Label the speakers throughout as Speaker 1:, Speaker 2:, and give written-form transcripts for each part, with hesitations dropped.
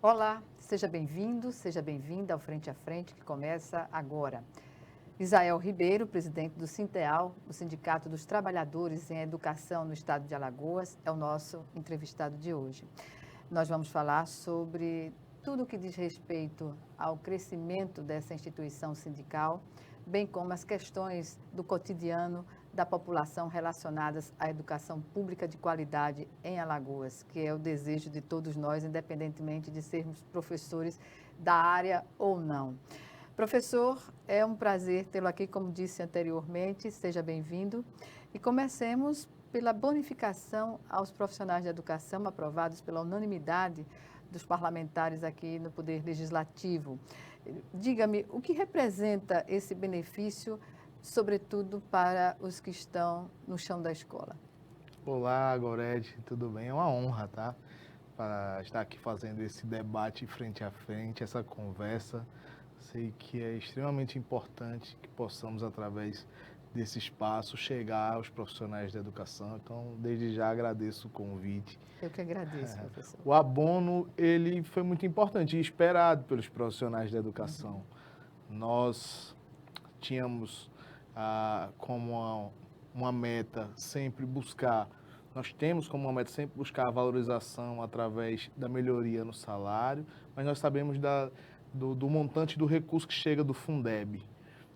Speaker 1: Olá, seja bem-vindo, seja bem-vinda ao Frente a Frente, que começa agora. Isael Ribeiro, presidente do Sinteal, o Sindicato dos Trabalhadores em Educação no Estado de Alagoas, é o nosso entrevistado de hoje. Nós vamos falar sobre tudo o que diz respeito ao crescimento dessa instituição sindical, bem como as questões do cotidiano da população relacionadas à educação pública de qualidade em Alagoas, que é o desejo de todos nós, independentemente de sermos professores da área ou não. Professor, é um prazer tê-lo aqui, como disse anteriormente, seja bem-vindo. E comecemos pela bonificação aos profissionais de educação aprovados pela unanimidade dos parlamentares aqui no Poder Legislativo. Diga-me, o que representa esse benefício, sobretudo para os que estão no chão da escola?
Speaker 2: Olá, Gorete, tudo bem? É uma honra, tá? Para estar aqui fazendo esse debate frente a frente, essa conversa. Sei que é extremamente importante que possamos, através desse espaço, chegar aos profissionais da educação. Então, desde já agradeço o convite.
Speaker 1: Eu que agradeço, professor.
Speaker 2: O abono, ele foi muito importante e esperado pelos profissionais da educação. Nós tínhamos como uma meta sempre buscar, nós temos como uma meta sempre buscar a valorização através da melhoria no salário, mas nós sabemos do montante do recurso que chega do Fundeb.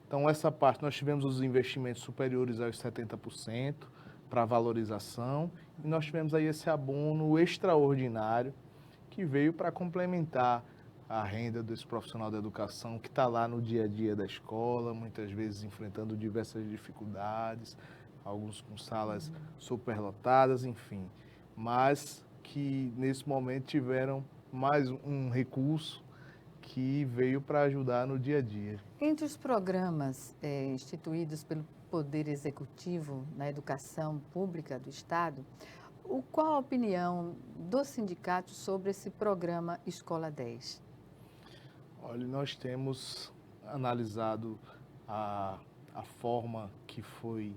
Speaker 2: Então, essa parte, nós tivemos os investimentos superiores aos 70% para valorização, e nós tivemos aí esse abono extraordinário que veio para complementar a renda desse profissional da educação que está lá no dia a dia da escola, muitas vezes enfrentando diversas dificuldades, alguns com salas superlotadas, enfim, mas que nesse momento tiveram mais um recurso que veio para ajudar no dia a dia.
Speaker 1: Entre os programas instituídos pelo Poder Executivo na educação pública do Estado, qual a opinião do sindicato sobre esse programa Escola 10?
Speaker 2: Olha, nós temos analisado a forma que foi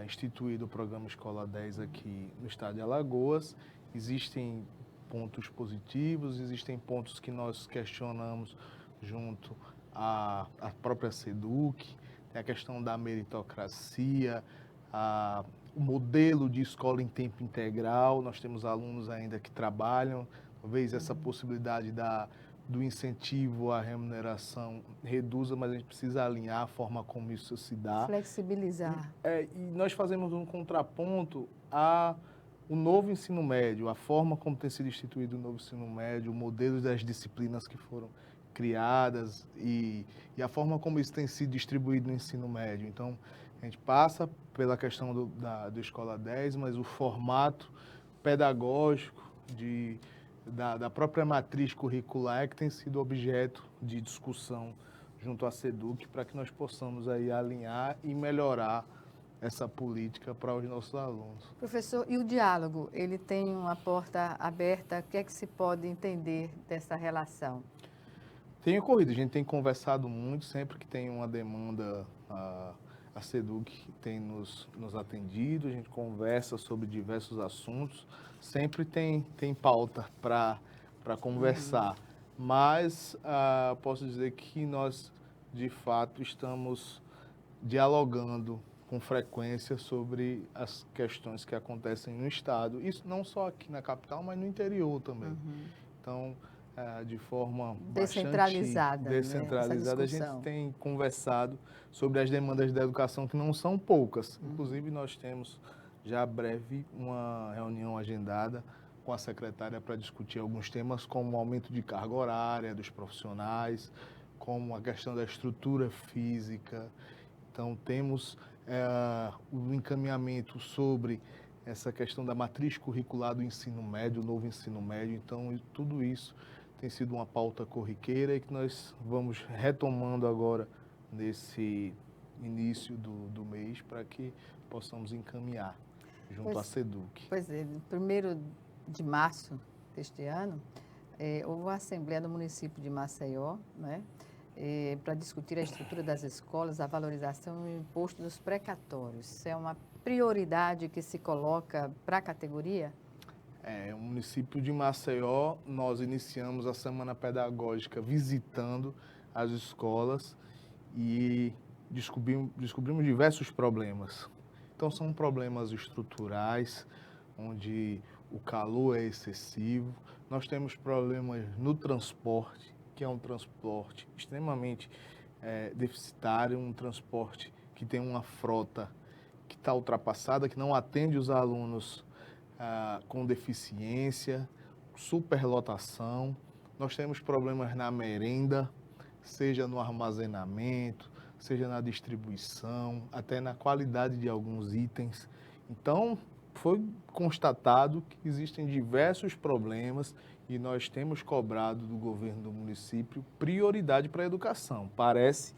Speaker 2: instituído o programa Escola 10 aqui no estado de Alagoas. Existem pontos positivos, existem pontos que nós questionamos junto à própria SEDUC, tem a questão da meritocracia, o modelo de escola em tempo integral. Nós temos alunos ainda que trabalham, talvez essa possibilidade do incentivo à remuneração reduza, mas a gente precisa alinhar a forma como isso se dá.
Speaker 1: Flexibilizar.
Speaker 2: E nós fazemos um contraponto ao novo ensino médio, a forma como tem sido instituído o novo ensino médio, o modelo das disciplinas que foram criadas e a forma como isso tem sido distribuído no ensino médio. Então, a gente passa pela questão do Escola 10, mas o formato pedagógico da própria matriz curricular é que tem sido objeto de discussão junto à SEDUC para que nós possamos aí alinhar e melhorar essa política para os nossos alunos.
Speaker 1: Professor, e o diálogo, ele tem uma porta aberta, o que é que se pode entender dessa relação?
Speaker 2: Tem ocorrido, a gente tem conversado muito, sempre que tem uma demanda, a SEDUC tem nos atendido, a gente conversa sobre diversos assuntos, sempre tem pauta para conversar, mas posso dizer que nós, de fato, estamos dialogando com frequência sobre as questões que acontecem no Estado, isso não só aqui na capital, mas no interior também. Então, de forma
Speaker 1: Descentralizada,
Speaker 2: bastante descentralizada,
Speaker 1: né?
Speaker 2: a gente tem conversado sobre as demandas da educação, que não são poucas. Inclusive, nós temos já breve uma reunião agendada com a secretária para discutir alguns temas, como o aumento de carga horária dos profissionais, como a questão da estrutura física. Então, temos o encaminhamento sobre essa questão da matriz curricular do ensino médio, o novo ensino médio. Então, tudo isso tem sido uma pauta corriqueira e que nós vamos retomando agora nesse início do mês para que possamos encaminhar junto à SEDUC.
Speaker 1: Pois é, no 1º de março deste ano, houve uma assembleia no município de Maceió, né, para discutir a estrutura das escolas, a valorização e o imposto dos precatórios. Isso é uma prioridade que se coloca para a categoria?
Speaker 2: O município de Maceió, nós iniciamos a Semana Pedagógica visitando as escolas e descobrimos diversos problemas. Então, são problemas estruturais, onde o calor é excessivo. Nós temos problemas no transporte, que é um transporte extremamente deficitário, um transporte que tem uma frota que está ultrapassada, que não atende os alunos com deficiência, superlotação. Nós temos problemas na merenda, seja no armazenamento, seja na distribuição, até na qualidade de alguns itens. Então, foi constatado que existem diversos problemas e nós temos cobrado do governo do município prioridade para a educação. Parece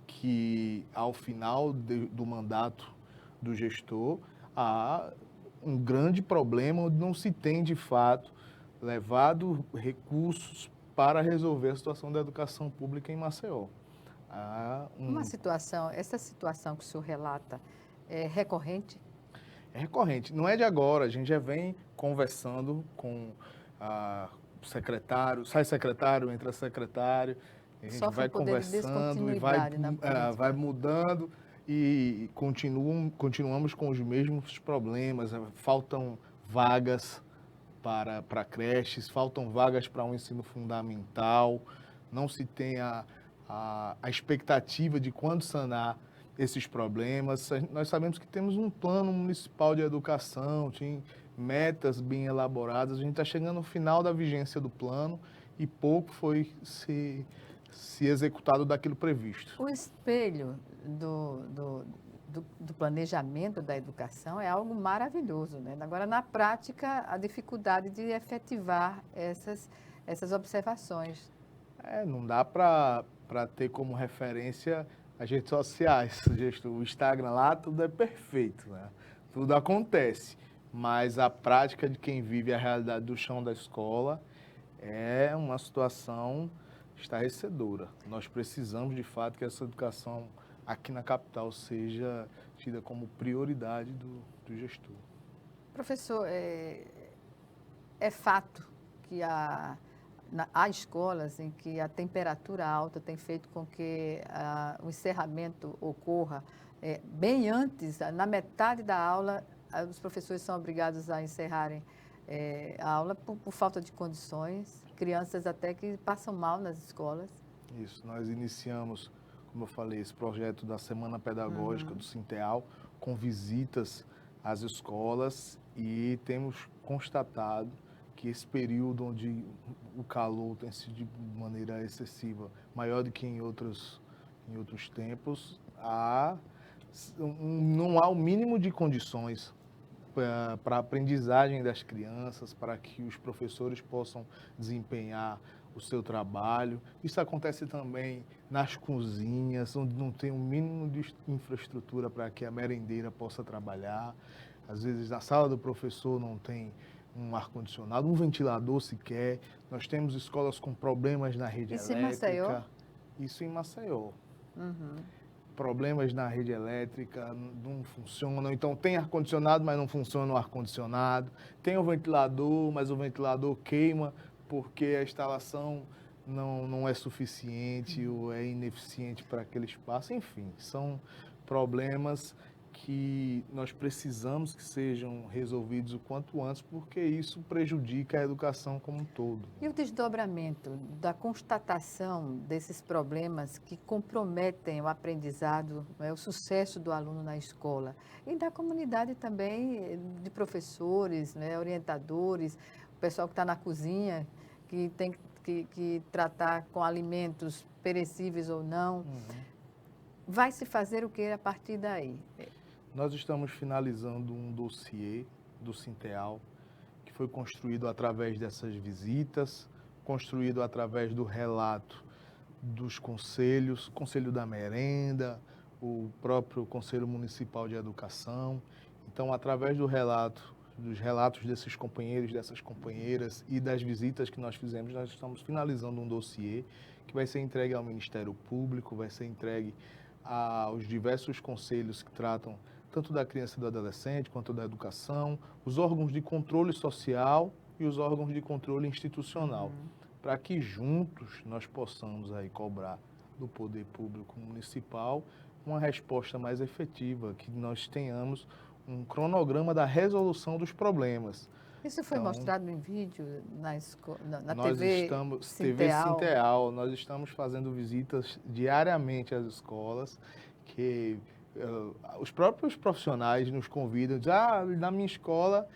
Speaker 2: que, ao final do mandato do gestor, há um grande problema onde não se tem, de fato, levado recursos para resolver a situação da educação pública em Maceió.
Speaker 1: Essa situação que o senhor relata é recorrente?
Speaker 2: É recorrente, não é de agora, a gente já vem conversando com o secretário, sai secretário, entra secretário, a gente vai conversando e vai mudando e continuamos com os mesmos problemas. Faltam vagas para creches, faltam vagas para um ensino fundamental, não se tem a expectativa de quando sanar esses problemas. Nós sabemos que temos um plano municipal de educação, tem metas bem elaboradas, a gente está chegando no final da vigência do plano e pouco foi se executado daquilo previsto.
Speaker 1: O espelho do planejamento da educação é algo maravilhoso, né? Agora, na prática, a dificuldade de efetivar essas observações.
Speaker 2: Não dá para ter como referência as redes sociais, o Instagram lá, tudo é perfeito, né? Tudo acontece, mas a prática de quem vive a realidade do chão da escola é uma situação estarrecedora. Nós precisamos, de fato, que essa educação aqui na capital seja tida como prioridade do gestor.
Speaker 1: Professor, é fato que há escolas em que a temperatura alta tem feito com que o encerramento ocorra bem antes, na metade da aula, os professores são obrigados a encerrarem a aula por falta de condições, crianças até que passam mal nas escolas.
Speaker 2: Isso, nós iniciamos, como eu falei, esse projeto da Semana Pedagógica do Sinteal, com visitas às escolas e temos constatado que esse período onde o calor tem sido de maneira excessiva, maior do que em outros tempos, não há o mínimo de condições para a aprendizagem das crianças, para que os professores possam desempenhar o seu trabalho. Isso acontece também nas cozinhas, onde não tem o mínimo de infraestrutura para que a merendeira possa trabalhar. Às vezes, na sala do professor não tem um ar-condicionado, um ventilador sequer. Nós temos escolas com problemas na rede elétrica.
Speaker 1: Em Maceió?
Speaker 2: Isso em Maceió. Problemas na rede elétrica, não funcionam. Então, tem ar-condicionado, mas não funciona o ar-condicionado. Tem o ventilador, mas o ventilador queima porque a instalação não é suficiente ou é ineficiente para aquele espaço. Enfim, são problemas que nós precisamos que sejam resolvidos o quanto antes, porque isso prejudica a educação como um todo.
Speaker 1: E o desdobramento da constatação desses problemas que comprometem o aprendizado, o sucesso do aluno na escola, e da comunidade também, de professores, orientadores, o pessoal que está na cozinha, que tem que tratar com alimentos perecíveis ou não. Vai se fazer o que a partir daí?
Speaker 2: Nós estamos finalizando um dossiê do Sinteal, que foi construído através dessas visitas, construído através do relato dos conselhos, Conselho da Merenda, o próprio Conselho Municipal de Educação. Então, através dos relatos desses companheiros, dessas companheiras e das visitas que nós fizemos, nós estamos finalizando um dossiê que vai ser entregue ao Ministério Público, vai ser entregue aos diversos conselhos que tratam tanto da criança e do adolescente, quanto da educação, os órgãos de controle social e os órgãos de controle institucional, para que juntos nós possamos aí cobrar do poder público municipal uma resposta mais efetiva, que nós tenhamos um cronograma da resolução dos problemas.
Speaker 1: Isso foi
Speaker 2: Então,
Speaker 1: mostrado em vídeo na
Speaker 2: nós
Speaker 1: TV
Speaker 2: estamos, TV
Speaker 1: Sinteal?
Speaker 2: Sinteal, nós estamos fazendo visitas diariamente às escolas, que os próprios profissionais nos convidam, dizem, na minha escola,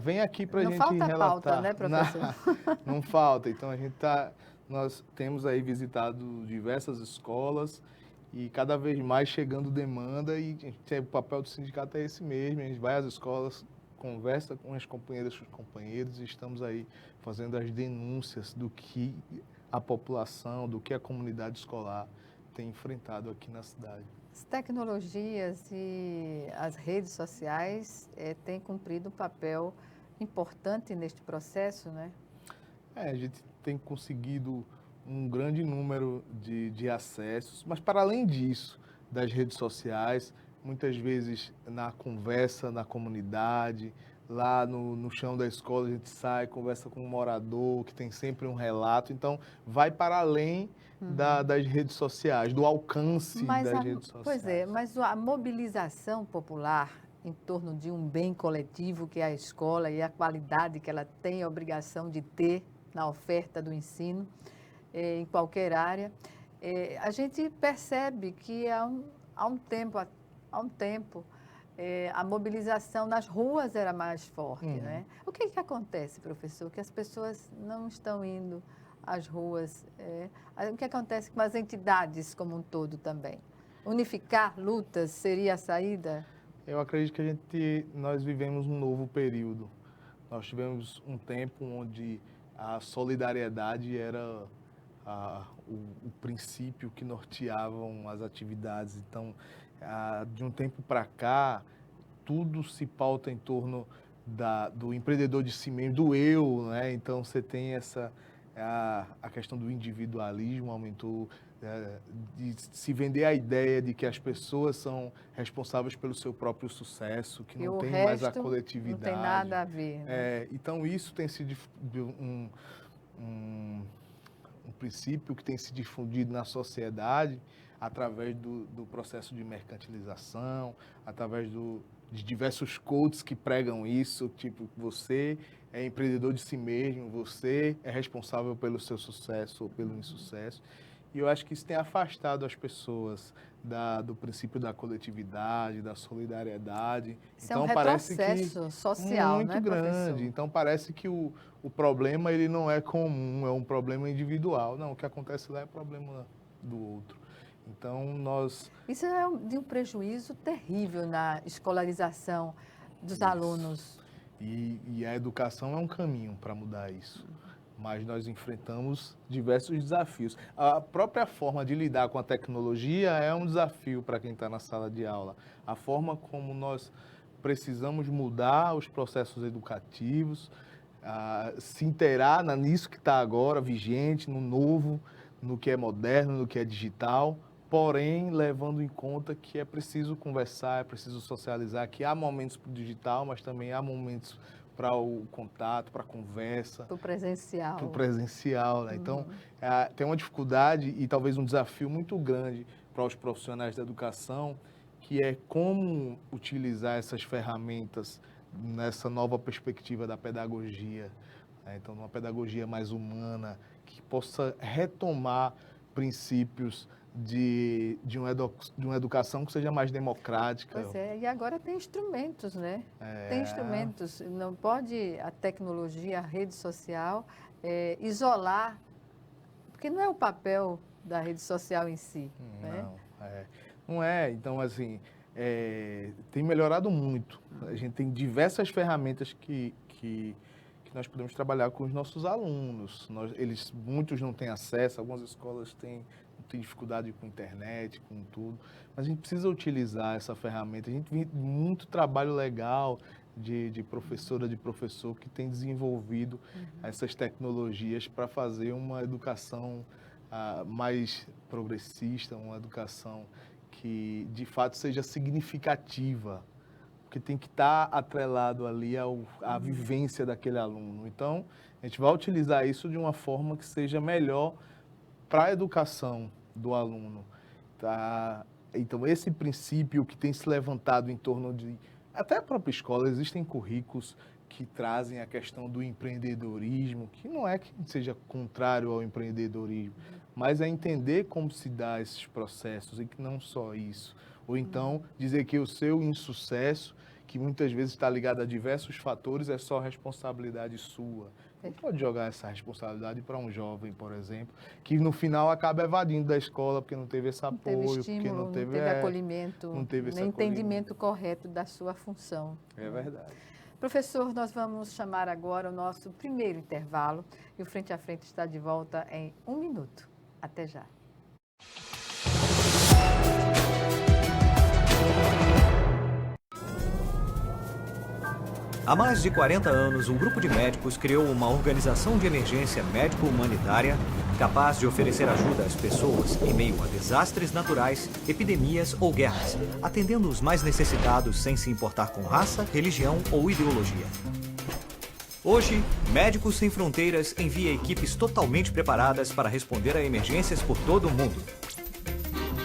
Speaker 2: vem aqui para a gente
Speaker 1: relatar. Não falta pauta, né, professor?
Speaker 2: Não falta, então nós temos aí visitado diversas escolas e cada vez mais chegando demanda e o papel do sindicato é esse mesmo, a gente vai às escolas, conversa com as companheiras e os companheiros e estamos aí fazendo as denúncias do que a população, do que a comunidade escolar tem enfrentado aqui na cidade.
Speaker 1: As tecnologias e as redes sociais têm cumprido um papel importante neste processo, né?
Speaker 2: A gente tem conseguido um grande número de acessos, mas para além disso, das redes sociais, muitas vezes na conversa na comunidade, lá no chão da escola a gente sai, conversa com um morador que tem sempre um relato, então vai para além das redes sociais, do alcance das redes sociais.
Speaker 1: Pois é, mas a mobilização popular em torno de um bem coletivo que é a escola e a qualidade que ela tem a obrigação de ter na oferta do ensino, em qualquer área, a gente percebe que há um tempo a mobilização nas ruas era mais forte, né? O que acontece, professor? Que as pessoas não estão indo às ruas. O que acontece com as entidades como um todo também? Unificar lutas seria a saída?
Speaker 2: Eu acredito que nós vivemos um novo período. Nós tivemos um tempo onde a solidariedade era o princípio que norteavam as atividades. Então, de um tempo para cá, tudo se pauta em torno do empreendedor de si mesmo, do eu, né? Então, você tem a questão do individualismo aumentou, de se vender a ideia de que as pessoas são responsáveis pelo seu próprio sucesso, que não tem mais a coletividade.
Speaker 1: Não tem nada a ver. Né?
Speaker 2: Então, isso tem sido um princípio que tem se difundido na sociedade através do processo de mercantilização, através de diversos coaches que pregam isso, tipo, você é empreendedor de si mesmo, você é responsável pelo seu sucesso ou pelo insucesso. E eu acho que isso tem afastado as pessoas do princípio da coletividade, da solidariedade.
Speaker 1: Isso então, é um retrocesso social,
Speaker 2: muito
Speaker 1: né,
Speaker 2: grande.
Speaker 1: Professor?
Speaker 2: Então, parece que o problema ele não é comum, é um problema individual. Não, o que acontece lá é problema do outro. Então,
Speaker 1: Isso é de um prejuízo terrível na escolarização dos alunos.
Speaker 2: E a educação é um caminho para mudar isso. Mas nós enfrentamos diversos desafios. A própria forma de lidar com a tecnologia é um desafio para quem está na sala de aula. A forma como nós precisamos mudar os processos educativos, se inteirar nisso que está agora vigente, no novo, no que é moderno, no que é digital, porém levando em conta que é preciso conversar, é preciso socializar, que há momentos para o digital, mas também há momentos para o contato, para a conversa.
Speaker 1: Para o presencial.
Speaker 2: Para o presencial, né? Então, tem uma dificuldade e talvez um desafio muito grande para os profissionais da educação, que é como utilizar essas ferramentas nessa nova perspectiva da pedagogia. Né? Então, uma pedagogia mais humana, que possa retomar princípios de uma educação que seja mais democrática.
Speaker 1: Pois é, e agora tem instrumentos, né? Tem instrumentos. Não pode a tecnologia, a rede social, isolar, porque não é o papel da rede social em si.
Speaker 2: Não é. Então, assim, tem melhorado muito. A gente tem diversas ferramentas que nós podemos trabalhar com os nossos alunos. Muitos não têm acesso, algumas escolas têm dificuldade com internet, com tudo, mas a gente precisa utilizar essa ferramenta. A gente tem muito trabalho legal de professora, de professor que tem desenvolvido essas tecnologias para fazer uma educação mais progressista, uma educação que de fato seja significativa. porque tem que estar atrelado ali à vivência daquele aluno. Então, a gente vai utilizar isso de uma forma que seja melhor para a educação do aluno. Tá? Então, esse princípio que tem se levantado em torno de... Até a própria escola, existem currículos que trazem a questão do empreendedorismo, que não é que seja contrário ao empreendedorismo, mas é entender como se dá esses processos e que não só isso. Ou então dizer que o seu insucesso, que muitas vezes está ligado a diversos fatores, é só responsabilidade sua. Não pode jogar essa responsabilidade para um jovem, por exemplo, que no final acaba evadindo da escola porque não teve esse apoio,
Speaker 1: não teve estímulo,
Speaker 2: porque não teve
Speaker 1: acolhimento,
Speaker 2: não teve esse
Speaker 1: nem
Speaker 2: acolhimento.
Speaker 1: entendimento correto da sua função.
Speaker 2: É verdade.
Speaker 1: Professor, nós vamos chamar agora o nosso primeiro intervalo e o Frente a Frente está de volta em 1 minuto. Até já.
Speaker 3: Há mais de 40 anos, um grupo de médicos criou uma organização de emergência médico-humanitária capaz de oferecer ajuda às pessoas em meio a desastres naturais, epidemias ou guerras, atendendo os mais necessitados sem se importar com raça, religião ou ideologia. Hoje, Médicos Sem Fronteiras envia equipes totalmente preparadas para responder a emergências por todo o mundo.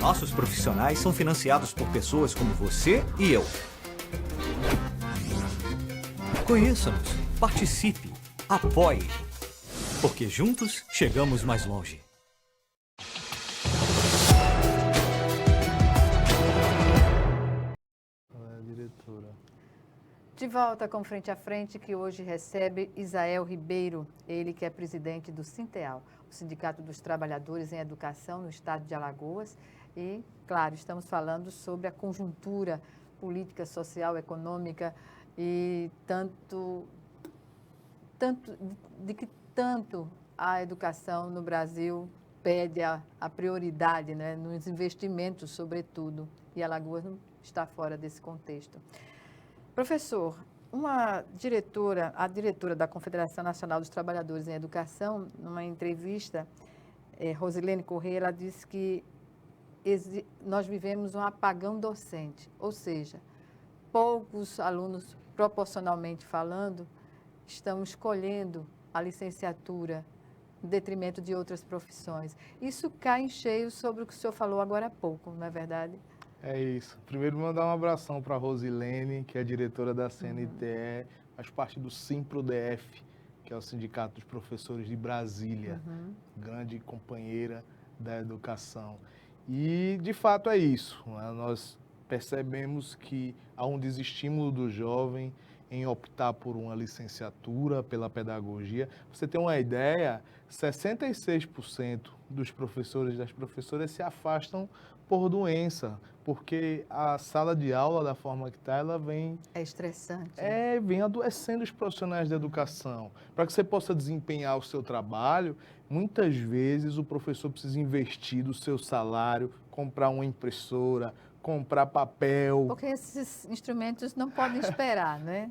Speaker 3: Nossos profissionais são financiados por pessoas como você e eu. Conheça-nos, participe, apoie, porque juntos chegamos mais longe.
Speaker 2: Diretora.
Speaker 1: De volta com Frente a Frente, que hoje recebe Isael Ribeiro, ele que é presidente do Sinteal, o Sindicato dos Trabalhadores em Educação no estado de Alagoas. E, claro, estamos falando sobre a conjuntura política, social, econômica e de que tanto a educação no Brasil pede a prioridade, né, nos investimentos, sobretudo, e Alagoas não está fora desse contexto. Professor, a diretora da Confederação Nacional dos Trabalhadores em Educação, numa entrevista, Rosilene Corrêa, ela disse que nós vivemos um apagão docente, ou seja, poucos alunos, proporcionalmente falando, estão escolhendo a licenciatura em detrimento de outras profissões. Isso cai em cheio sobre o que o senhor falou agora há pouco, não é verdade?
Speaker 2: É isso. Primeiro, mandar um abração para a Rosilene, que é diretora da CNTE, faz parte do SIMPRO-DF, que é o Sindicato dos Professores de Brasília, grande companheira da educação. E, de fato, é isso. Né? Nós percebemos que há um desestímulo do jovem em optar por uma licenciatura, pela pedagogia. Pra você ter uma ideia, 66% dos professores e das professoras se afastam por doença, porque a sala de aula, da forma que está, ela vem...
Speaker 1: É estressante.
Speaker 2: Vem adoecendo os profissionais da educação. Para que você possa desempenhar o seu trabalho, muitas vezes o professor precisa investir do seu salário, comprar uma impressora, comprar papel.
Speaker 1: Porque esses instrumentos não podem esperar, né?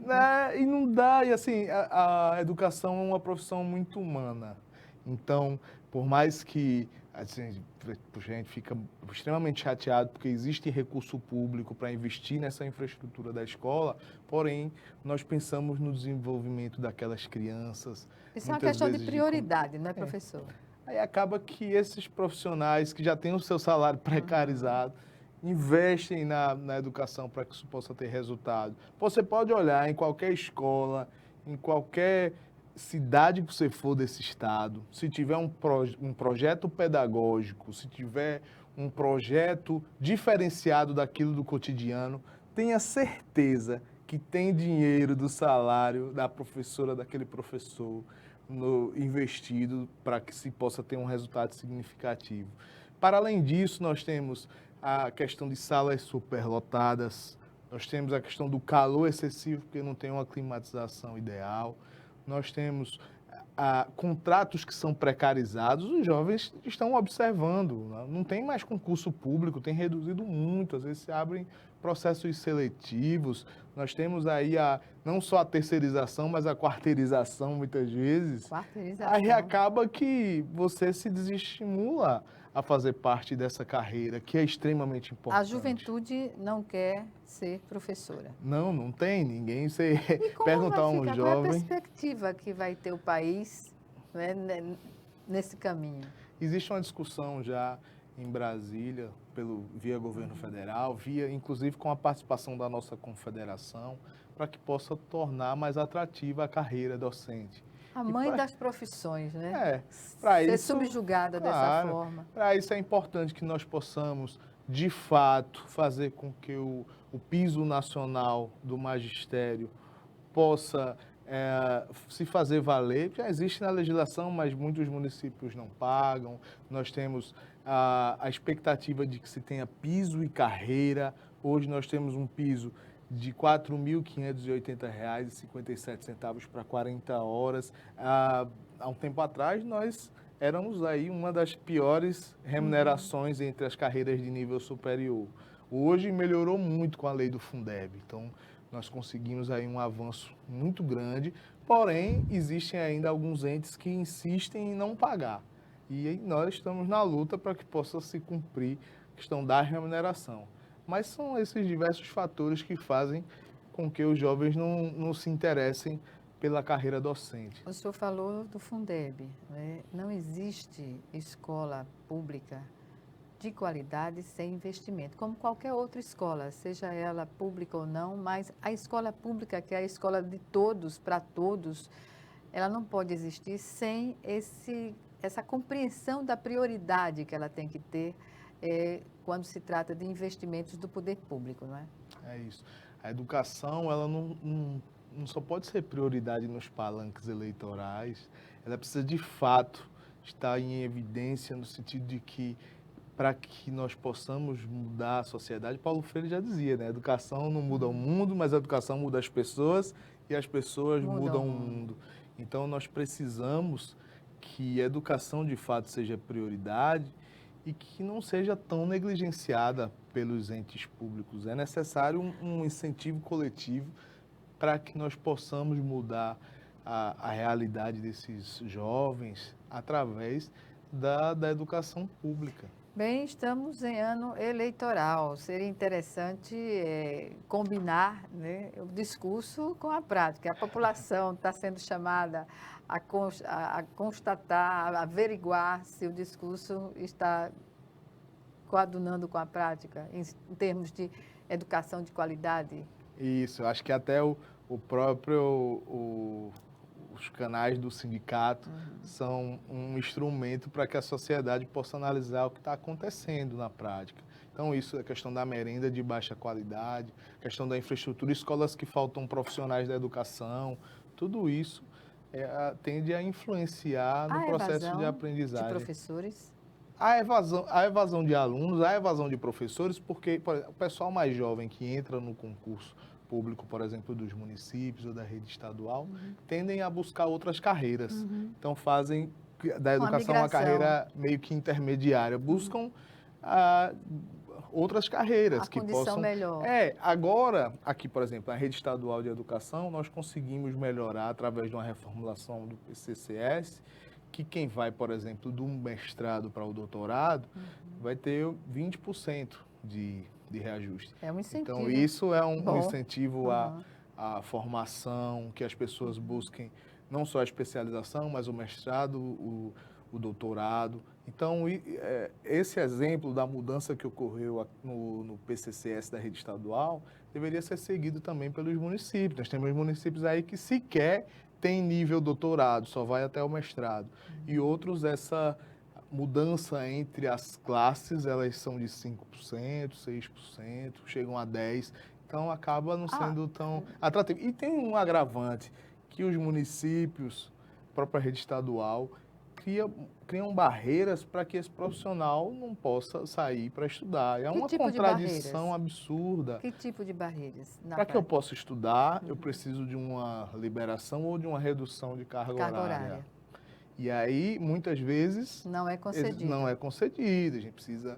Speaker 2: E não dá, e assim, a educação é uma profissão muito humana. Então, por mais que assim, a gente fica extremamente chateado porque existe recurso público para investir nessa infraestrutura da escola, porém, nós pensamos no desenvolvimento daquelas crianças.
Speaker 1: Isso é uma questão de prioridade, não é, professor?
Speaker 2: Aí acaba que esses profissionais que já têm o seu salário precarizado, investem na educação para que isso possa ter resultado. Você pode olhar em qualquer escola, em qualquer cidade que você for desse estado, se tiver um projeto pedagógico, se tiver um projeto diferenciado daquilo do cotidiano, tenha certeza que tem dinheiro do salário da professora, daquele professor, investido para que se possa ter um resultado significativo. Para além disso, nós temos a questão de salas superlotadas, nós temos a questão do calor excessivo, porque não tem uma climatização ideal, nós temos contratos que são precarizados, os jovens estão observando, não tem mais concurso público, tem reduzido muito, às vezes se abrem processos seletivos, Nós temos aí não só a terceirização, mas a quarteirização, muitas vezes.
Speaker 1: Quarteirização.
Speaker 2: Aí acaba que você se desestimula a fazer parte dessa carreira, que é extremamente importante.
Speaker 1: A juventude não quer ser professora.
Speaker 2: Não tem ninguém. Você
Speaker 1: E como
Speaker 2: perguntar a
Speaker 1: vai
Speaker 2: um
Speaker 1: ficar? Qual é a
Speaker 2: jovem...
Speaker 1: perspectiva que vai ter o país, né, nesse caminho?
Speaker 2: Existe uma discussão já em Brasília, via governo federal, inclusive com a participação da nossa confederação, para que possa tornar mais atrativa a carreira docente.
Speaker 1: A mãe das profissões, né?
Speaker 2: Para
Speaker 1: ser
Speaker 2: isso,
Speaker 1: subjugada dessa forma.
Speaker 2: Para isso é importante que nós possamos, de fato, fazer com que o piso nacional do magistério possa se fazer valer. Já existe na legislação, mas muitos municípios não pagam. Nós temos a expectativa de que se tenha piso e carreira. Hoje nós temos um piso de R$ 4.580,57 para 40 horas. Há um tempo atrás, nós éramos aí uma das piores remunerações entre as carreiras de nível superior. Hoje melhorou muito com a lei do Fundeb. Então, nós conseguimos aí um avanço muito grande, porém, existem ainda alguns entes que insistem em não pagar. E nós estamos na luta para que possa se cumprir a questão da remuneração. Mas são esses diversos fatores que fazem com que os jovens não se interessem pela carreira docente.
Speaker 1: O senhor falou do Fundeb, né? Não existe escola pública de qualidade sem investimento, como qualquer outra escola, seja ela pública ou não, mas a escola pública, que é a escola de todos, para todos, ela não pode existir sem essa compreensão da prioridade que ela tem que ter quando se trata de investimentos do poder público, não é?
Speaker 2: É isso. A educação, ela não só pode ser prioridade nos palanques eleitorais, ela precisa de fato estar em evidência no sentido de que, para que nós possamos mudar a sociedade, Paulo Freire já dizia, né? A educação não muda o mundo, mas a educação muda as pessoas e as pessoas mudam o mundo. Então, nós precisamos que a educação de fato seja prioridade e que não seja tão negligenciada pelos entes públicos. É necessário um incentivo coletivo para que nós possamos mudar a realidade desses jovens através da educação pública.
Speaker 1: Bem, estamos em ano eleitoral. Seria interessante combinar, né, o discurso com a prática. A população está sendo chamada a constatar, a averiguar se o discurso está coadunando com a prática, em termos de educação de qualidade.
Speaker 2: Isso, eu acho que até os canais do sindicato são um instrumento para que a sociedade possa analisar o que está acontecendo na prática. Então, isso é a questão da merenda de baixa qualidade, questão da infraestrutura, escolas que faltam profissionais da educação, tudo isso tende a influenciar no processo de aprendizagem.
Speaker 1: De professores?
Speaker 2: A evasão de alunos, a evasão de professores, porque o pessoal mais jovem que entra no concurso público, por exemplo, dos municípios ou da rede estadual, tendem a buscar outras carreiras. Então, fazem da educação uma carreira meio que intermediária. Buscam outras carreiras.
Speaker 1: A condição melhor.
Speaker 2: Agora, aqui, por exemplo, a rede estadual de educação, nós conseguimos melhorar através de uma reformulação do PCCS, que quem vai, por exemplo, do mestrado para o doutorado, vai ter 20% de reajuste.
Speaker 1: É um incentivo.
Speaker 2: Então, isso é um incentivo à formação, que as pessoas busquem não só a especialização, mas o mestrado, o doutorado. Então, esse exemplo da mudança que ocorreu no PCCS da rede estadual deveria ser seguido também pelos municípios. Nós temos municípios aí que sequer tem nível doutorado, só vai até o mestrado. E outros, essa mudança entre as classes, elas são de 5%, 6%, chegam a 10%. Então, acaba não sendo tão atrativo. E tem um agravante, que os municípios, a própria rede estadual, criam barreiras para que esse profissional não possa sair para estudar. É uma contradição absurda.
Speaker 1: Que tipo de barreiras?
Speaker 2: Para que eu possa estudar, eu preciso de uma liberação ou de uma redução de carga horária. E aí, muitas vezes...
Speaker 1: Não é concedido.
Speaker 2: Não é concedido. A gente precisa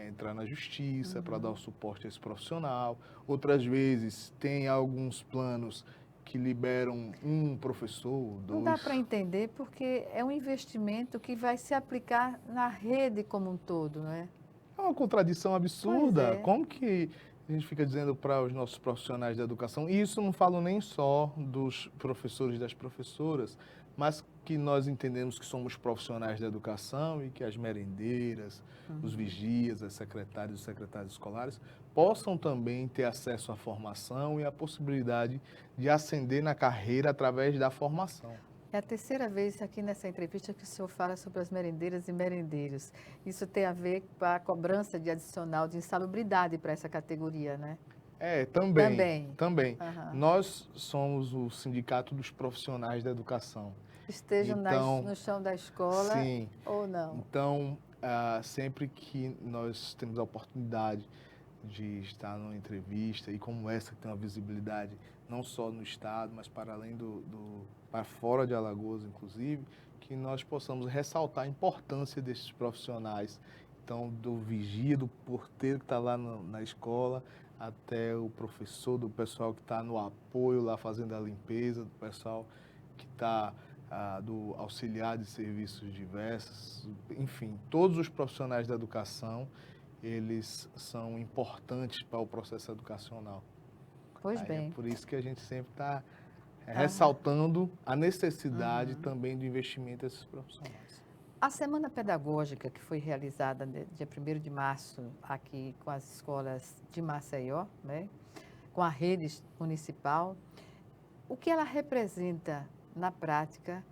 Speaker 2: entrar na justiça para dar o suporte a esse profissional. Outras vezes tem alguns planos que liberam um professor,
Speaker 1: Não
Speaker 2: dois.
Speaker 1: dá para entender porque é um investimento que vai se aplicar na rede como um todo, não é?
Speaker 2: É uma contradição absurda.
Speaker 1: Pois é.
Speaker 2: Como que a gente fica dizendo para os nossos profissionais da educação, e isso não falo nem só dos professores e das professoras, mas que nós entendemos que somos profissionais da educação e que as merendeiras, os vigias, as secretárias e os secretários escolares possam também ter acesso à formação e à possibilidade de ascender na carreira através da formação.
Speaker 1: É a terceira vez aqui nessa entrevista que o senhor fala sobre as merendeiras e merendeiros. Isso tem a ver com a cobrança de adicional de insalubridade para essa categoria, né?
Speaker 2: Também.
Speaker 1: Aham.
Speaker 2: Nós somos o Sindicato dos Profissionais da Educação.
Speaker 1: Estejam
Speaker 2: Então,
Speaker 1: no chão da escola
Speaker 2: Sim.
Speaker 1: ou não.
Speaker 2: Então, sempre que nós temos a oportunidade de estar numa entrevista, e como essa que tem uma visibilidade não só no estado, mas para além para fora de Alagoas, inclusive, que nós possamos ressaltar a importância desses profissionais. Então, do vigia, do porteiro que está lá na escola, até o professor, do pessoal que está no apoio lá fazendo a limpeza, do pessoal que está do auxiliar de serviços diversos, enfim, todos os profissionais da educação, eles são importantes para o processo educacional.
Speaker 1: Pois
Speaker 2: Aí
Speaker 1: bem.
Speaker 2: É por isso que a gente sempre está ressaltando a necessidade também do investimento desses profissionais.
Speaker 1: A semana pedagógica que foi realizada dia 1º de março aqui com as escolas de Maceió, né, com a rede municipal, o que ela representa na prática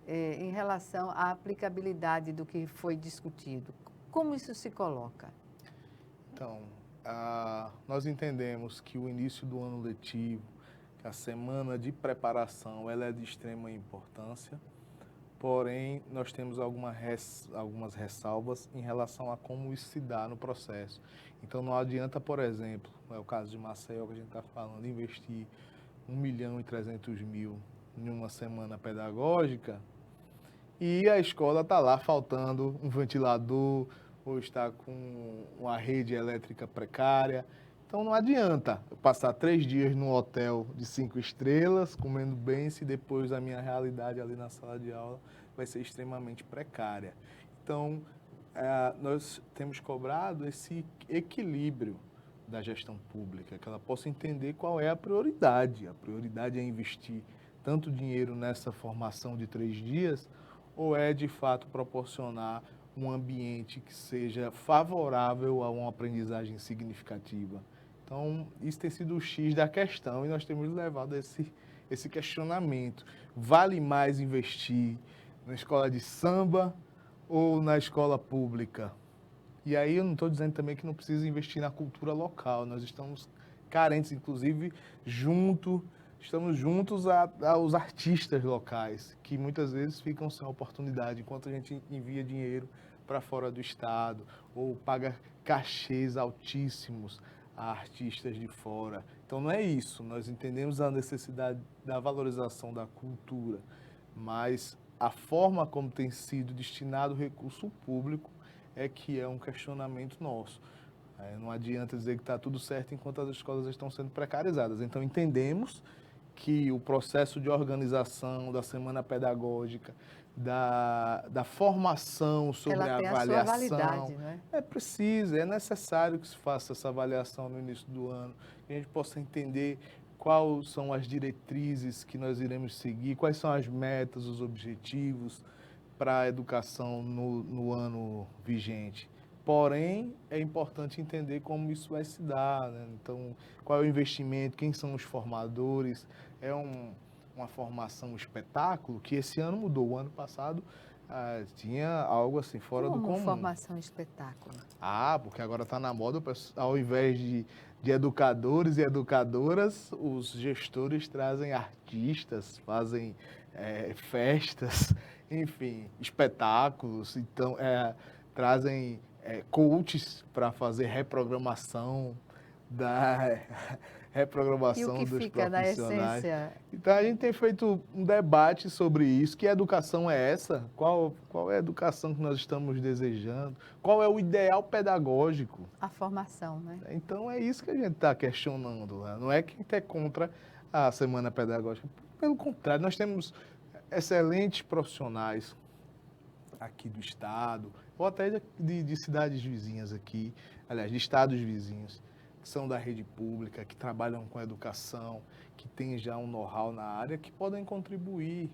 Speaker 1: em relação à aplicabilidade do que foi discutido? Como isso se coloca?
Speaker 2: Então, nós entendemos que o início do ano letivo, que a semana de preparação, ela é de extrema importância, porém, nós temos algumas ressalvas em relação a como isso se dá no processo. Então, não adianta, por exemplo, é o caso de Maceió que a gente está falando, investir 1.300.000 em uma semana pedagógica e a escola está lá faltando um ventilador ou está com uma rede elétrica precária. Então não adianta eu passar 3 dias num hotel de 5 estrelas, comendo bem, se depois a minha realidade ali na sala de aula vai ser extremamente precária. Então, nós temos cobrado esse equilíbrio da gestão pública, que ela possa entender qual é a prioridade. A prioridade é investir tanto dinheiro nessa formação de 3 dias, ou é de fato proporcionar um ambiente que seja favorável a uma aprendizagem significativa. Então, isso tem sido o X da questão e nós temos levado esse questionamento. Vale mais investir na escola de samba ou na escola pública? E aí eu não estou dizendo também que não precisa investir na cultura local. Nós estamos carentes, inclusive, estamos juntos aos artistas locais, que muitas vezes ficam sem oportunidade, enquanto a gente envia dinheiro para fora do estado ou paga cachês altíssimos a artistas de fora. Então não é isso, nós entendemos a necessidade da valorização da cultura, mas a forma como tem sido destinado o recurso público é que é um questionamento nosso. Não adianta dizer que está tudo certo enquanto as escolas estão sendo precarizadas. Então entendemos que o processo de organização da semana pedagógica, da formação sobre a avaliação,
Speaker 1: a sua validade, não é?
Speaker 2: É necessário que se faça essa avaliação no início do ano, que a gente possa entender quais são as diretrizes que nós iremos seguir, quais são as metas, os objetivos para a educação no ano vigente. Porém, é importante entender como isso vai se dar, né? Então, qual é o investimento, quem são os formadores. É uma formação, um espetáculo que esse ano mudou. O ano passado tinha algo assim fora do comum.
Speaker 1: Formação espetáculo?
Speaker 2: Porque agora está na moda, ao invés de educadores e educadoras, os gestores trazem artistas, fazem festas, enfim, espetáculos. Então, trazem coaches para fazer reprogramação
Speaker 1: E o
Speaker 2: reprogramação
Speaker 1: que
Speaker 2: dos
Speaker 1: fica na
Speaker 2: profissionais.
Speaker 1: essência?
Speaker 2: Então, a gente tem feito um debate sobre isso. Que educação é essa? Qual é a educação que nós estamos desejando? Qual é o ideal pedagógico?
Speaker 1: A formação, né?
Speaker 2: Então, é isso que a gente está questionando, né? Não é que a gente é contra a semana pedagógica. Pelo contrário, nós temos excelentes profissionais aqui do estado, ou até de cidades vizinhas aqui, aliás, de estados vizinhos, que são da rede pública, que trabalham com educação, que têm já um know-how na área, que podem contribuir.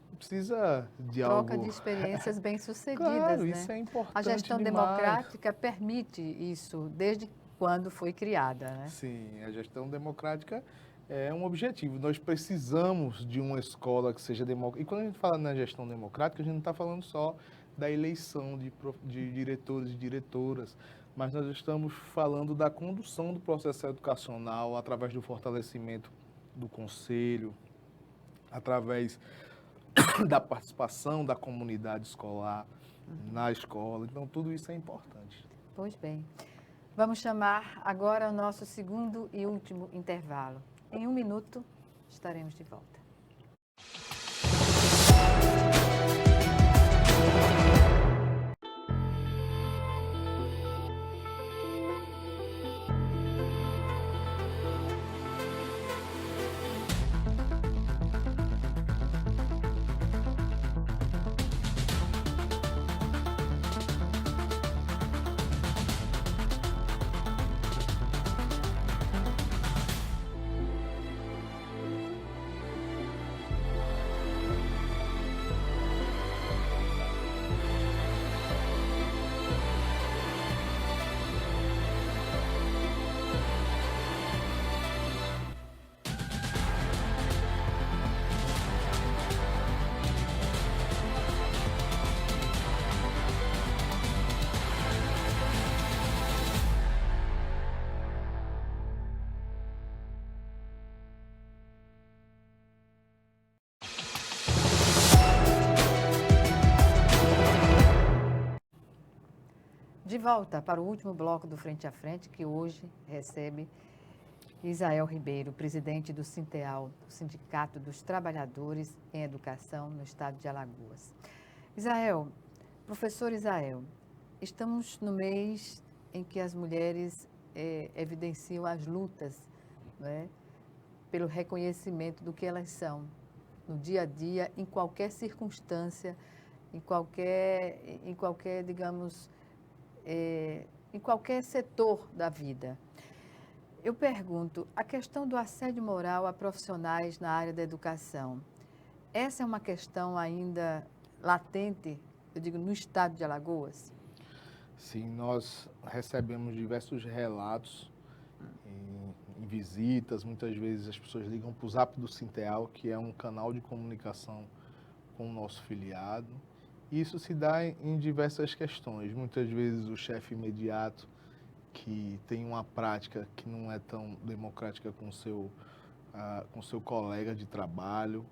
Speaker 2: Não precisa de
Speaker 1: Troca
Speaker 2: algo...
Speaker 1: de experiências bem-sucedidas,
Speaker 2: Claro,
Speaker 1: né?
Speaker 2: isso é importante
Speaker 1: A gestão
Speaker 2: demais.
Speaker 1: democrática permite isso desde quando foi criada, né?
Speaker 2: Sim, a gestão democrática é um objetivo. Nós precisamos de uma escola que seja democrática. E quando a gente fala na gestão democrática, a gente não está falando só da eleição de diretores e diretoras, mas nós estamos falando da condução do processo educacional através do fortalecimento do conselho, através da participação da comunidade escolar na escola. Então, tudo isso é importante.
Speaker 1: Pois bem. Vamos chamar agora o nosso segundo e último intervalo. Em 1 minuto, estaremos de volta. De volta para o último bloco do Frente a Frente, que hoje recebe Isael Ribeiro, presidente do Sinteal, o Sindicato dos Trabalhadores em Educação no estado de Alagoas. Isael, professor Isael, estamos no mês em que as mulheres evidenciam as lutas, né, pelo reconhecimento do que elas são no dia a dia, em qualquer circunstância, em qualquer, digamos, em qualquer setor da vida. Eu pergunto, a questão do assédio moral a profissionais na área da educação, essa é uma questão ainda latente, eu digo, no estado de Alagoas?
Speaker 2: Sim, nós recebemos diversos relatos em visitas, muitas vezes as pessoas ligam para o Zap do Sinteal, que é um canal de comunicação com o nosso filiado. Isso se dá em diversas questões. Muitas vezes o chefe imediato, que tem uma prática que não é tão democrática com seu colega de trabalho.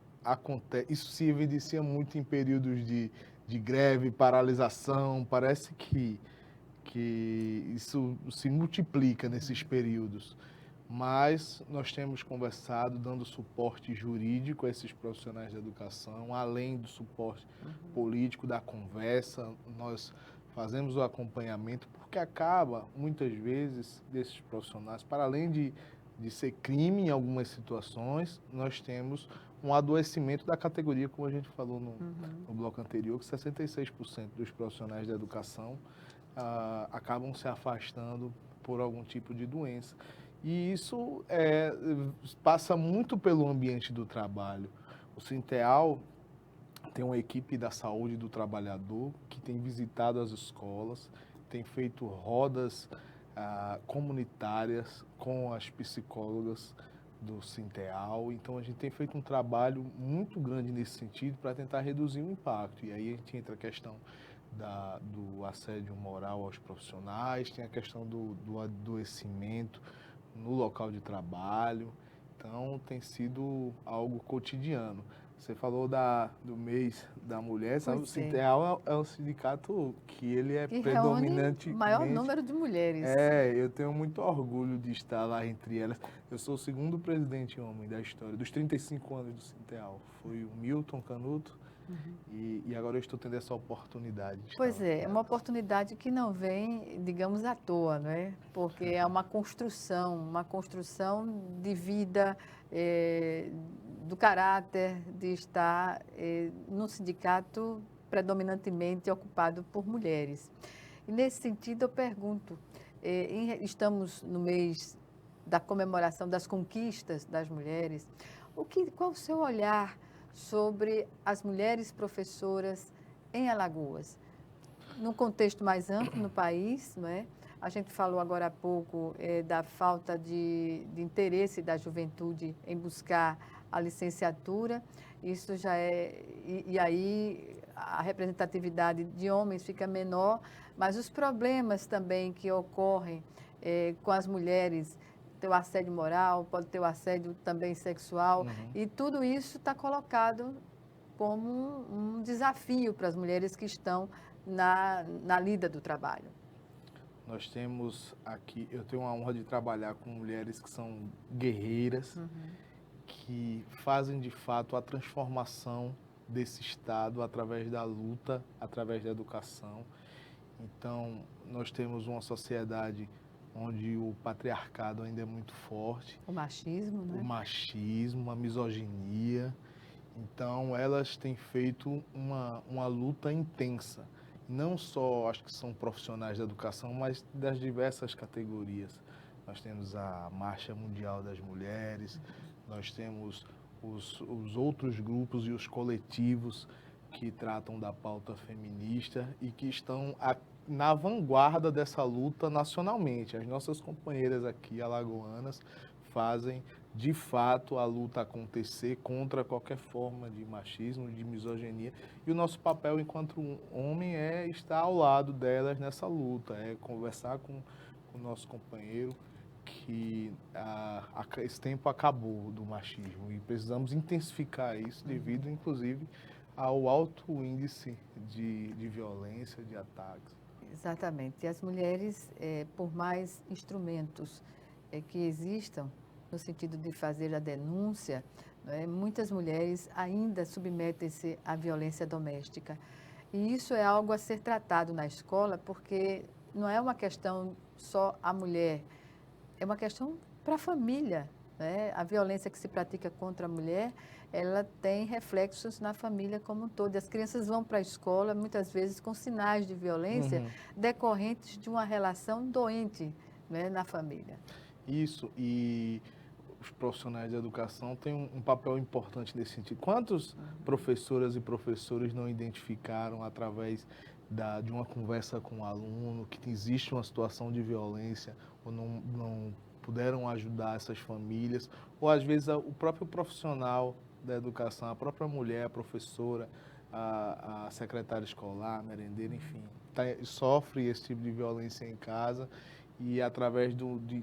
Speaker 2: Isso se evidencia muito em períodos de greve, paralisação. Parece que isso se multiplica nesses períodos. Mas nós temos conversado, dando suporte jurídico a esses profissionais da educação, além do suporte político, da conversa, nós fazemos o acompanhamento, porque acaba, muitas vezes, desses profissionais, para além de ser crime em algumas situações, nós temos um adoecimento da categoria, como a gente falou no bloco anterior, que 66% dos profissionais da educação acabam se afastando por algum tipo de doença. E isso passa muito pelo ambiente do trabalho. O Sinteal tem uma equipe da saúde do trabalhador que tem visitado as escolas, tem feito rodas comunitárias com as psicólogas do Sinteal. Então, a gente tem feito um trabalho muito grande nesse sentido para tentar reduzir o impacto. E aí a gente entra a questão do assédio moral aos profissionais, tem a questão do adoecimento no local de trabalho. Então, tem sido algo cotidiano. Você falou do mês da mulher, sabe? O
Speaker 1: Pois é.
Speaker 2: Sinteal é um sindicato que ele é
Speaker 1: Que reúne
Speaker 2: predominante.
Speaker 1: o maior número de mulheres.
Speaker 2: Eu tenho muito orgulho de estar lá entre elas. Eu sou o segundo presidente homem da história, dos 35 anos do Sinteal. Foi o Milton Canuto e agora eu estou tendo essa oportunidade de
Speaker 1: Pois
Speaker 2: estar
Speaker 1: é, é uma
Speaker 2: elas.
Speaker 1: oportunidade que não vem, digamos, à toa, não é? Porque é uma construção de vida, do caráter de estar num sindicato predominantemente ocupado por mulheres. E nesse sentido eu pergunto, estamos no mês da comemoração das conquistas das mulheres, qual o seu olhar sobre as mulheres professoras em Alagoas? Num contexto mais amplo no país, não é? A gente falou agora há pouco da falta de interesse da juventude em buscar a licenciatura. Isso já é... E aí a representatividade de homens fica menor, mas os problemas também que ocorrem com as mulheres, ter o assédio moral, pode ter o assédio também sexual, e tudo isso está colocado como um desafio para as mulheres que estão na lida do trabalho.
Speaker 2: Nós temos aqui, eu tenho a honra de trabalhar com mulheres que são guerreiras, que fazem de fato a transformação desse Estado através da luta, através da educação. Então, nós temos uma sociedade onde o patriarcado ainda é muito forte.
Speaker 1: O machismo, né?
Speaker 2: O machismo, a misoginia. Então, elas têm feito uma luta intensa. Não só, acho que são profissionais da educação, mas das diversas categorias. Nós temos a Marcha Mundial das Mulheres, nós temos os outros grupos e os coletivos que tratam da pauta feminista e que estão na vanguarda dessa luta nacionalmente. As nossas companheiras aqui, alagoanas, fazem de fato a luta acontecer contra qualquer forma de machismo, de misoginia. E o nosso papel enquanto homem é estar ao lado delas nessa luta, é conversar com o nosso companheiro que esse tempo acabou do machismo e precisamos intensificar isso devido, inclusive, ao alto índice de violência, de ataques.
Speaker 1: Exatamente. E as mulheres, por mais instrumentos que existam, no sentido de fazer a denúncia, muitas mulheres ainda submetem-se à violência doméstica. E isso é algo a ser tratado na escola, porque não é uma questão só a mulher, é uma questão para a família. A violência que se pratica contra a mulher, ela tem reflexos na família como um todo. As crianças vão para a escola, muitas vezes, com sinais de violência decorrentes de uma relação doente, na família.
Speaker 2: Isso, e os profissionais da educação têm um papel importante nesse sentido. Quantas professoras e professores não identificaram, através de uma conversa com o aluno, que existe uma situação de violência ou não puderam ajudar essas famílias, ou às vezes o próprio profissional da educação, a própria mulher, a professora, a secretária escolar, a merendeira, enfim, sofre esse tipo de violência em casa e através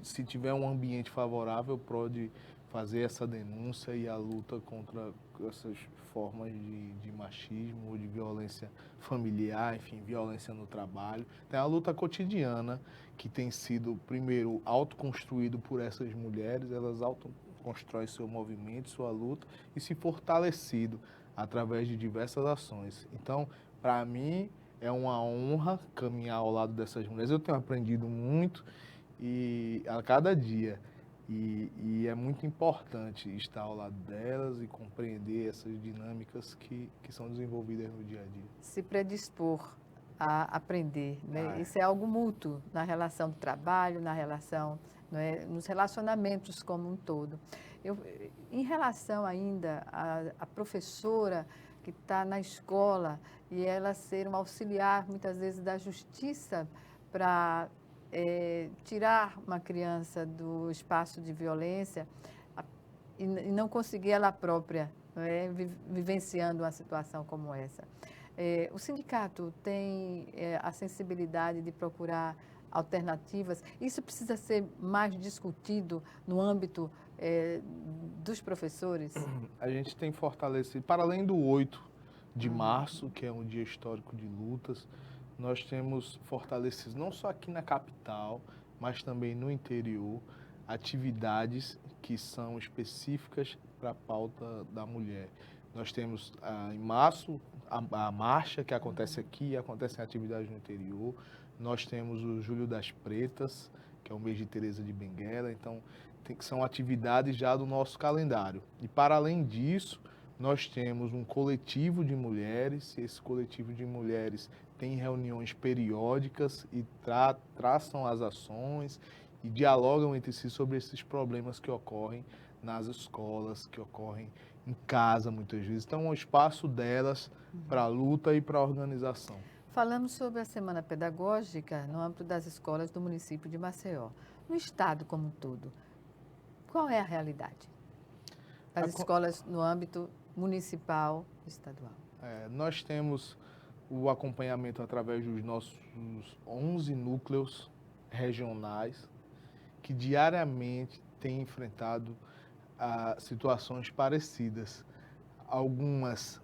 Speaker 2: se tiver um ambiente favorável, pode fazer essa denúncia e a luta contra essas formas de machismo ou de violência familiar, enfim, violência no trabalho. Tem a luta cotidiana que tem sido, primeiro, autoconstruído por essas mulheres, elas autoconstroem seu movimento, sua luta e se fortalecido através de diversas ações. Então, para mim, é uma honra caminhar ao lado dessas mulheres. Eu tenho aprendido muito a cada dia. E é muito importante estar ao lado delas e compreender essas dinâmicas que são desenvolvidas no dia a dia.
Speaker 1: Se predispor a aprender, Isso é algo mútuo na relação do trabalho, na relação, nos relacionamentos como um todo. Em relação ainda à professora que está na escola e ela ser um auxiliar, muitas vezes, da justiça para tirar uma criança do espaço de violência e não conseguir ela própria, vivenciando uma situação como essa. O sindicato tem a sensibilidade de procurar alternativas. Isso precisa ser mais discutido no âmbito dos professores?
Speaker 2: A gente tem fortalecido, para além do 8 de março, que é um dia histórico de lutas, nós temos fortalecido, não só aqui na capital, mas também no interior, atividades que são específicas para a pauta da mulher. Nós temos em março a marcha que acontece aqui, acontecem atividades no interior. Nós temos o Julho das Pretas, que é o mês de Teresa de Benguela, então são atividades já do nosso calendário. E para além disso, nós temos um coletivo de mulheres, e esse coletivo de mulheres tem reuniões periódicas e traçam as ações e dialogam entre si sobre esses problemas que ocorrem nas escolas, que ocorrem em casa muitas vezes. Então, é um espaço delas para a luta e para a organização.
Speaker 1: Falamos sobre a Semana Pedagógica no âmbito das escolas do município de Maceió. No estado como um todo, qual é a realidade das escolas no âmbito municipal e estadual?
Speaker 2: Nós temos o acompanhamento através dos nossos 11 núcleos regionais que diariamente têm enfrentado situações parecidas. Alguns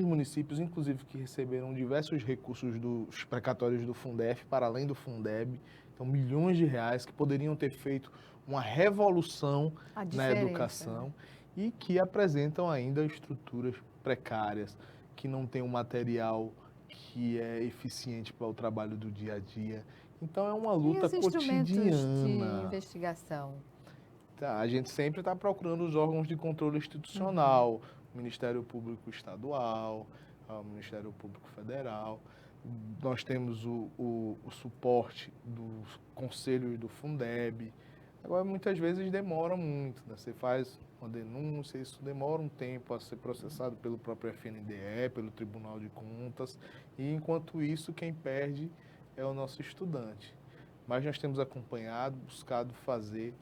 Speaker 2: municípios, inclusive, que receberam diversos recursos dos precatórios do Fundef, para além do Fundeb, então milhões de reais que poderiam ter feito uma revolução na educação, né? E que apresentam ainda estruturas precárias, que não tem um material que é eficiente para o trabalho do dia a dia. Então é uma luta cotidiana.
Speaker 1: E os instrumentos de investigação?
Speaker 2: A gente sempre está procurando os órgãos de controle institucional, o Ministério Público Estadual, o Ministério Público Federal. Nós temos o suporte dos conselhos do Fundeb. Agora, muitas vezes demora muito, né? Você faz uma denúncia, isso demora um tempo a ser processado pelo próprio FNDE, pelo Tribunal de Contas, e enquanto isso, quem perde é o nosso estudante. Mas nós temos acompanhado, buscado fazer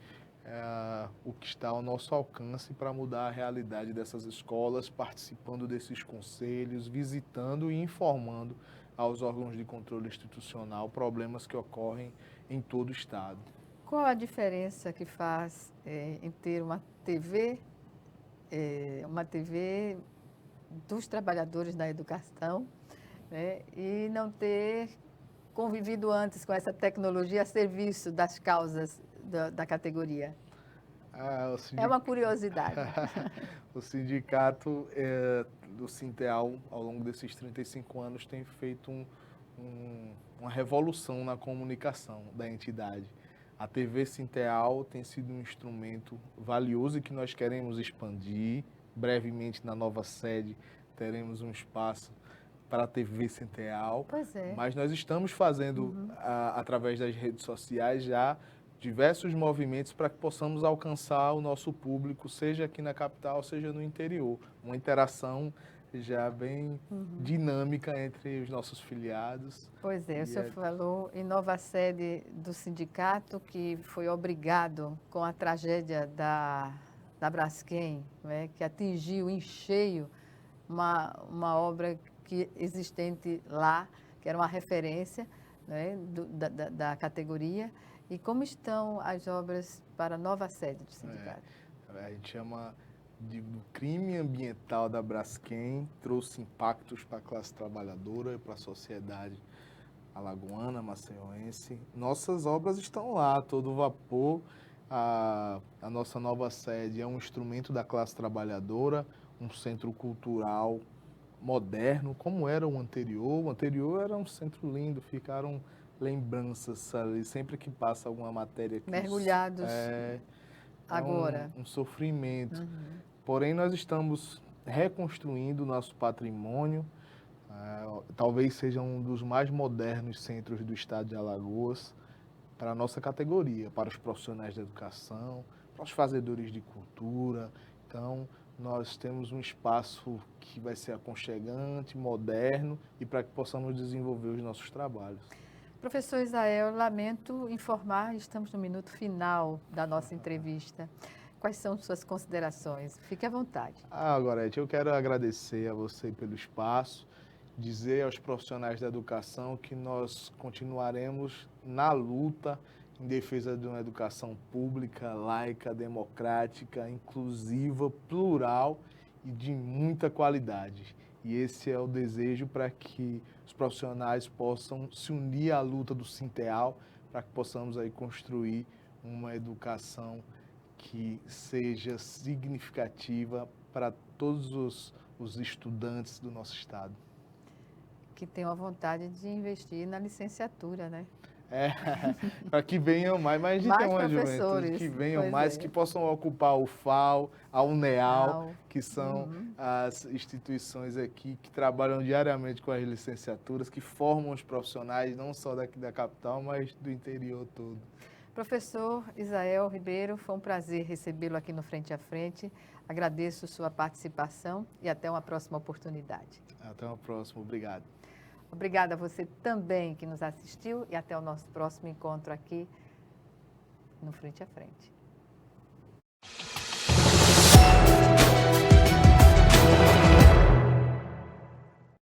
Speaker 2: o que está ao nosso alcance para mudar a realidade dessas escolas, participando desses conselhos, visitando e informando aos órgãos de controle institucional problemas que ocorrem em todo o estado.
Speaker 1: Qual a diferença que faz em ter uma TV dos trabalhadores da educação, né, e não ter convivido antes com essa tecnologia a serviço das causas da categoria? É uma curiosidade.
Speaker 2: O sindicato do Sinteal, ao longo desses 35 anos, tem feito uma revolução na comunicação da entidade. A TV Sinteal tem sido um instrumento valioso e que nós queremos expandir. Brevemente, na nova sede, teremos um espaço para a TV Sinteal.
Speaker 1: Pois é.
Speaker 2: Mas nós estamos fazendo, através das redes sociais, já diversos movimentos para que possamos alcançar o nosso público, seja aqui na capital, seja no interior. Uma interação já bem dinâmica entre os nossos filiados.
Speaker 1: Pois é, o senhor falou em nova sede do sindicato, que foi obrigado com a tragédia da Braskem, né, que atingiu em cheio uma obra existente lá, que era uma referência, né, da categoria. E como estão as obras para a nova sede do sindicato?
Speaker 2: A gente chama do crime ambiental da Braskem, trouxe impactos para a classe trabalhadora e para a sociedade alagoana, maceioense. Nossas obras estão lá, todo vapor. A nossa nova sede é um instrumento da classe trabalhadora, um centro cultural moderno, como era o anterior. O anterior era um centro lindo, ficaram lembranças ali, sempre que passa alguma matéria.
Speaker 1: Mergulhados agora.
Speaker 2: Um sofrimento. Porém, nós estamos reconstruindo o nosso patrimônio. Talvez seja um dos mais modernos centros do estado de Alagoas para a nossa categoria, para os profissionais da educação, para os fazedores de cultura. Então, nós temos um espaço que vai ser aconchegante, moderno e para que possamos desenvolver os nossos trabalhos.
Speaker 1: Professor Isael, lamento informar, estamos no minuto final da nossa entrevista. Quais são suas considerações? Fique à vontade.
Speaker 2: Gorete, eu quero agradecer a você pelo espaço, dizer aos profissionais da educação que nós continuaremos na luta em defesa de uma educação pública, laica, democrática, inclusiva, plural e de muita qualidade. E esse é o desejo para que os profissionais possam se unir à luta do Sinteal, para que possamos aí construir uma educação que seja significativa para todos os estudantes do nosso estado.
Speaker 1: Que tenham a vontade de investir na licenciatura, né?
Speaker 2: Para que venham mais, mas a gente tem uma juventude que venham mais, que possam ocupar o FAO, a UNEAL, que são as instituições aqui que trabalham diariamente com as licenciaturas, que formam os profissionais, não só daqui da capital, mas do interior todo.
Speaker 1: Professor Isael Ribeiro, foi um prazer recebê-lo aqui no Frente a Frente. Agradeço sua participação e até uma próxima oportunidade.
Speaker 2: Até uma próxima, obrigado.
Speaker 1: Obrigada a você também que nos assistiu e até o nosso próximo encontro aqui no Frente a Frente.